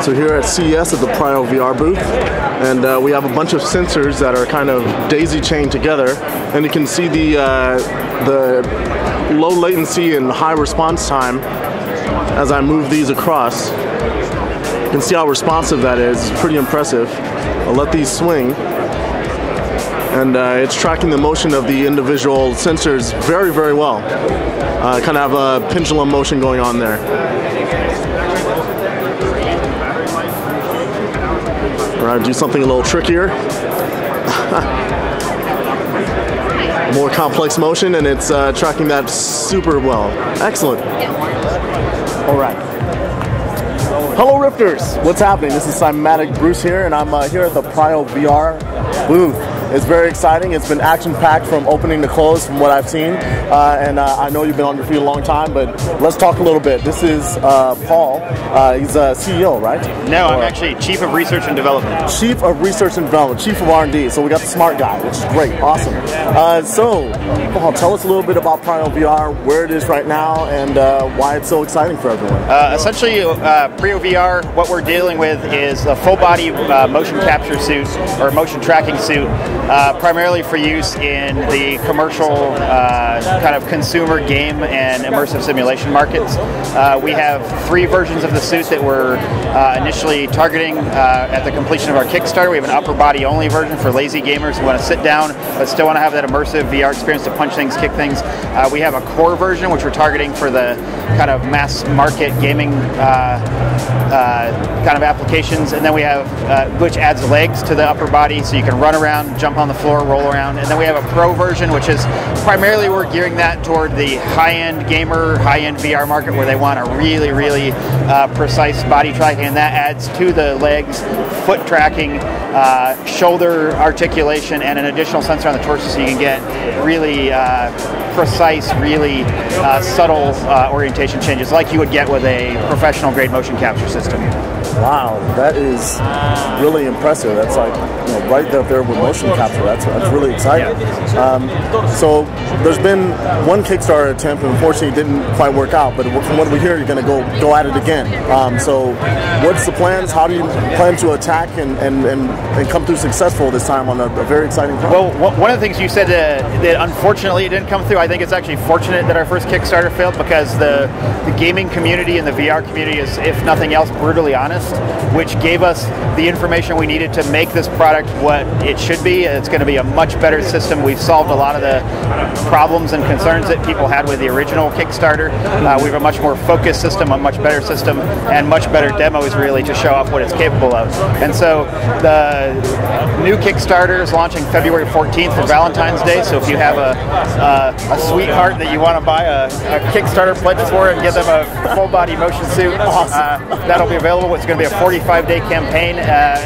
So here at CES at the PrioVR booth, and we have a bunch of sensors that are kind of daisy-chained together, and you can see the low latency and high response time as I move these across. You can see how responsive that is. It's pretty impressive. I'll let these swing, and it's tracking the motion of the individual sensors very, very well. Kind of have a pendulum motion going on there. All right, do something a little trickier. More complex motion, and it's tracking that super well. Excellent. All right. Hello, Rifters. What's happening? This is Cymatic Bruce here, and I'm here at the PrioVR booth. It's very exciting. It's been action-packed from opening to close from what I've seen. And I know you've been on your feet a long time, but let's talk a little bit. This is Paul. He's a CEO, right? No, I'm actually Chief of Research and Development. Chief of Research and Development, Chief of R&D. So we got the smart guy, which is great. Awesome. So, Paul, tell us a little bit about PrioVR, where it is right now, and why it's so exciting for everyone. Essentially, PrioVR, what we're dealing with is a full-body motion capture suit, or motion tracking suit, primarily for use in the commercial kind of consumer game and immersive simulation markets. We have 3 versions of the suit that we're initially targeting at the completion of our Kickstarter. We have an upper body only version for lazy gamers who want to sit down but still want to have that immersive VR experience to punch things, kick things. We have a core version which we're targeting for the kind of mass market gaming kind of applications, and then we have which adds legs to the upper body so you can run around, jump on the floor, roll around, and then we have a pro version which is primarily we're gearing that toward the high-end gamer, high-end VR market where they want a really, really precise body tracking, and that adds to the legs, foot tracking, shoulder articulation, and an additional sensor on the torso so you can get really precise, really subtle orientation changes like you would get with a professional grade motion capture system. Wow, that is really impressive. That's like right up there with motion capture. That's really exciting. So there's been one Kickstarter attempt, and unfortunately it didn't quite work out. But from what we hear, you're going to go at it again. So what's the plans? How do you plan to attack and come through successful this time on a very exciting project? Well, one of the things you said that unfortunately it didn't come through. I think it's actually fortunate that our first Kickstarter failed because the gaming community and the VR community is, if nothing else, brutally honest, which gave us the information we needed to make this product what it should be. It's going to be a much better system. We've solved a lot of the problems and concerns that people had with the original Kickstarter. We have a much more focused system, a much better system, and much better demos really to show off what it's capable of. And so the new Kickstarter is launching February 14th for Valentine's Day. So if you have a sweetheart that you want to buy a Kickstarter pledge for and get them a full body motion suit, that'll be available. It's going to be a 45-day campaign,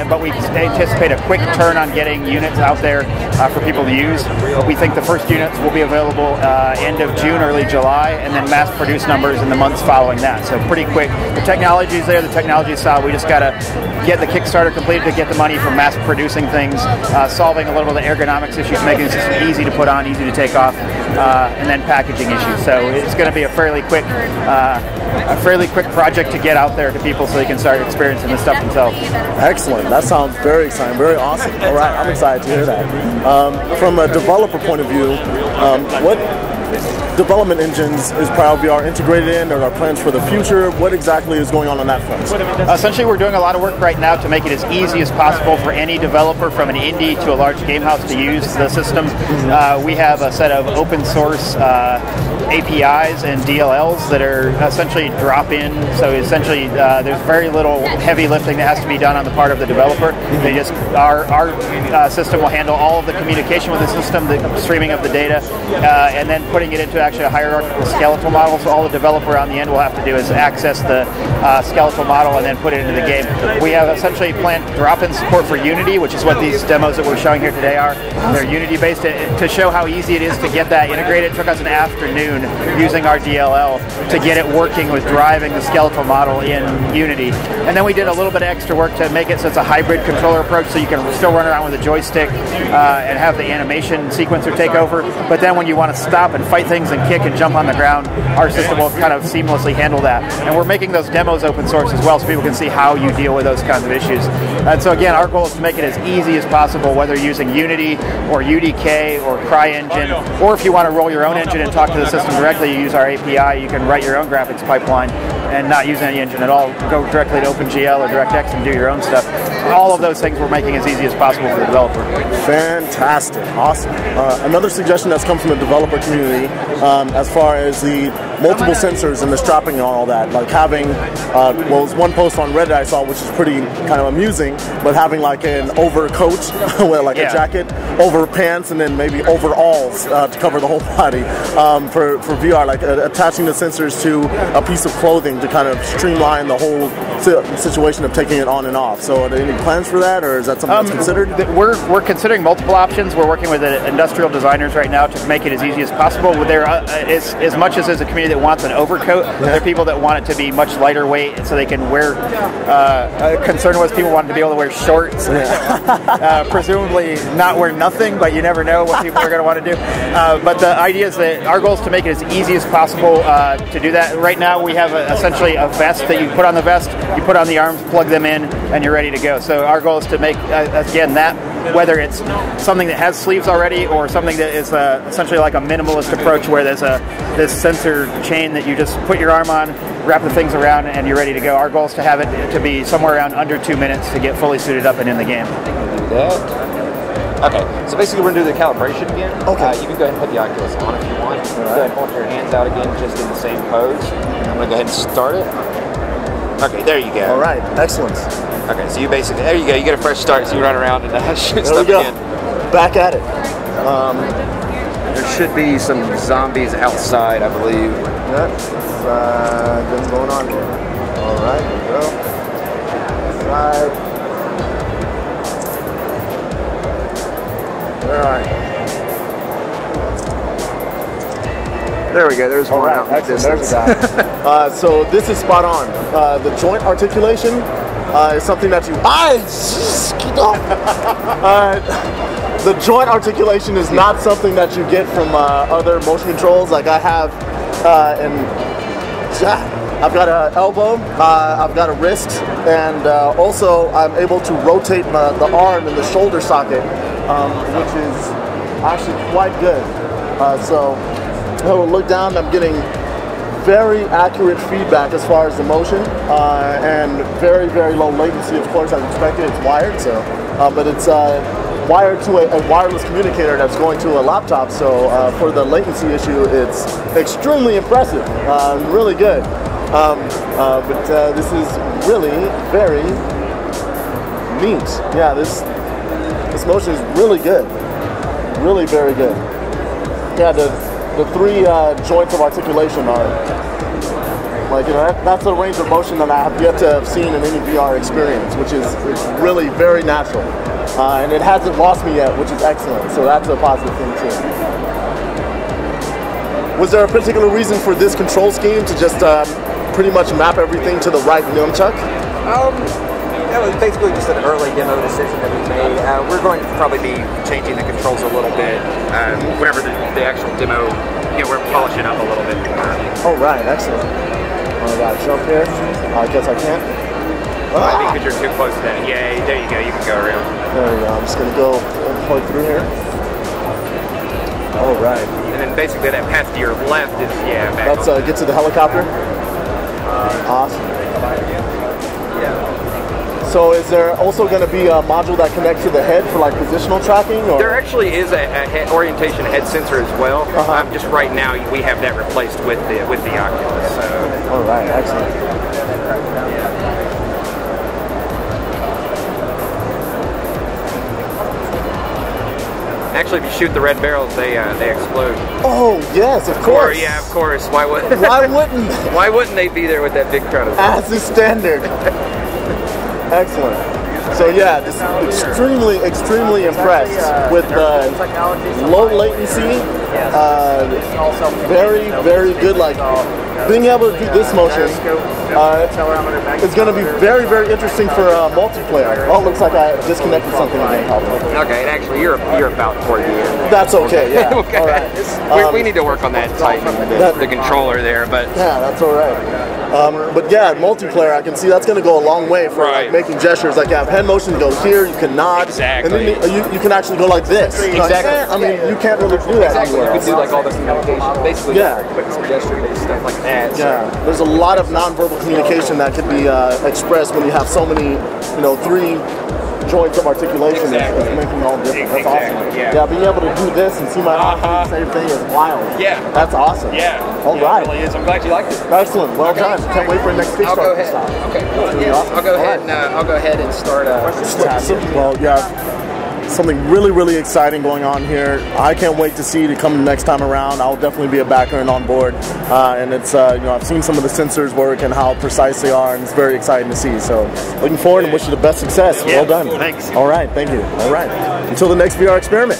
but we anticipate a quick turn on getting units out there for people to use. We think the first units will be available end of June, early July, and then mass produce numbers in the months following that. So pretty quick. The technology is there, the technology is solid. We just got to get the Kickstarter completed to get the money for mass producing things, solving a little bit of the ergonomics issues, making the system easy to put on, easy to take off, and then packaging issues. So it's going to be a fairly quick project to get out there to people so they can start experiencing this stuff themselves. Excellent. That sounds very exciting, very awesome. All right, I'm excited to hear that. From a developer point of view, what development engines is PrioVR integrated in, or are plans for the future? What exactly is going on that front? Essentially, we're doing a lot of work right now to make it as easy as possible for any developer from an indie to a large game house to use the system. We have a set of open source APIs and DLLs that are essentially drop-in. So essentially, there's very little heavy lifting that has to be done on the part of the developer. They just our system will handle all of the communication with the system, the streaming of the data, and then putting it into actually a hierarchical skeletal model. So all the developer on the end will have to do is access the skeletal model and then put it into the game. We have essentially planned drop-in support for Unity, which is what these demos that we're showing here today are. They're Unity-based. To show how easy it is to get that integrated, it took us an afternoon using our DLL to get it working with driving the skeletal model in Unity. And then we did a little bit of extra work to make it so it's a hybrid controller approach, so you can still run around with a joystick and have the animation sequencer take over. But then when you want to stop and fight things and kick and jump on the ground, our system will kind of seamlessly handle that. And we're making those demos open source as well, so people can see how you deal with those kinds of issues. And so again, our goal is to make it as easy as possible, whether using Unity or UDK or CryEngine, or if you want to roll your own engine and talk to the system directly, you use our API, you can write your own graphics pipeline and not use any engine at all. Go directly to OpenGL or DirectX and do your own stuff. All of those things we're making as easy as possible for the developer. Fantastic. Awesome. Another suggestion that's come from the developer community, as far as the multiple sensors and the strapping and all that, like having, well, there's one post on Reddit I saw which is pretty kind of amusing, but having like an overcoat, well, like a jacket, over pants, and then maybe overalls to cover the whole body for VR, like attaching the sensors to a piece of clothing to kind of streamline the whole situation of taking it on and off. So are there any plans for that, or is that something that's considered? We're considering multiple options. We're working with industrial designers right now to make it as easy as possible. There is, as much as there's a community that wants an overcoat, there are people that want it to be much lighter weight so they can wear, concern was people wanted to be able to wear shorts, presumably not wear nothing, but you never know what people are going to want to do. But the idea is that our goal is to make it as easy as possible to do that. Right now we have essentially a vest that you put on the vest, you put on the arms, plug them in, and you're ready to go. So our goal is to make, again, that, whether it's something that has sleeves already or something that is essentially like a minimalist approach where there's this sensor chain that you just put your arm on, wrap the things around, and you're ready to go. Our goal is to have it to be somewhere around under 2 minutes to get fully suited up and in the game. Do that. Okay, so basically we're going to do the calibration again. Okay. You can go ahead and put the Oculus on if you want. Go ahead and hold your hands out again just in the same pose. I'm going to go ahead and start it. Okay, there you go. All right, excellent. Okay, so you basically, there you go, you get a fresh start, so you run around and shoot stuff again. Back at it. There should be some zombies outside, I believe. That's been going on here. All right, here we go. Outside. Where are you? There we go, there's one out in the distance. So this is spot on. The joint articulation is something that you... the joint articulation is not something that you get from other motion controls. Like I have, I've got an elbow, I've got a wrist, and also I'm able to rotate the arm in the shoulder socket, which is actually quite good. So I will look down, I'm getting very accurate feedback as far as the motion, and very, very low latency, of course, as expected. It's wired, so, but it's wired to a wireless communicator that's going to a laptop, so for the latency issue, it's extremely impressive, really good. But this is really very neat. Yeah, this motion is really good, really very good. Yeah, the three joints of articulation are, like, you know, that's a range of motion that I have yet to have seen in any VR experience, which is really very natural. And it hasn't lost me yet, which is excellent, so that's a positive thing too. Was there a particular reason for this control scheme to just pretty much map everything to the right nunchuck? That was basically just an early demo decision that we made. We're going to probably be changing the controls a little bit whenever the actual demo, you know, we're polishing up a little bit more. Oh, right, excellent. I gotta jump here. I guess I can't. I think because you're too close to that. Yeah, there you go. You can go around. There we go. I'm just gonna go and plug through here. All right. And then basically that path to your left is, yeah, back. That's get to the helicopter. Awesome. Yeah. So is there also going to be a module that connects to the head for like positional tracking? Or? There actually is a head orientation head sensor as well. Just right now we have that replaced with the Oculus. So. All right, excellent. Actually, if you shoot the red barrels, they explode. Oh yes, of course. Yeah, of course. Why wouldn't? Why wouldn't they be there with that big crowd of? As is standard. Excellent. So yeah, just extremely impressed with the low latency, very good, like being able to do this motion is going to be very, very interesting for multiplayer. Oh, it looks like I disconnected something again. Okay, and actually you're about toward the end. That's okay, yeah. Okay. All right. We need to work on that tightening the controller there, but yeah, that's all right. But yeah, multiplayer, I can see that's going to go a long way for like, making gestures. Like, you have hand motion to go here, you can nod, and then you can actually go like this. Exactly. I mean, you can't really do that anywhere. You could do like all the communication, basically. Yeah. Some gesture-based stuff like that. So. Yeah. There's a lot of nonverbal communication that can be expressed when you have so many, 3 joints of articulation. Exactly. Is making all different. That's awesome. Yeah. Being able to do this and see my eyes do the same thing is wild. Yeah. That's awesome. Yeah. All right. It really is. I'm glad you liked it. Excellent. Well done. Can't wait for the next Kickstarter. I'll go ahead. Okay. Really awesome. I'll go ahead and start. Well, yeah. Something really, really exciting going on here. I can't wait to see it come next time around. I'll definitely be a backer and on board. And it's, I've seen some of the sensors work and how precise they are, and it's very exciting to see. So, looking forward and wish you the best success. Yeah, well done. Thanks. All right, thank you. All right. Until the next VR experiment.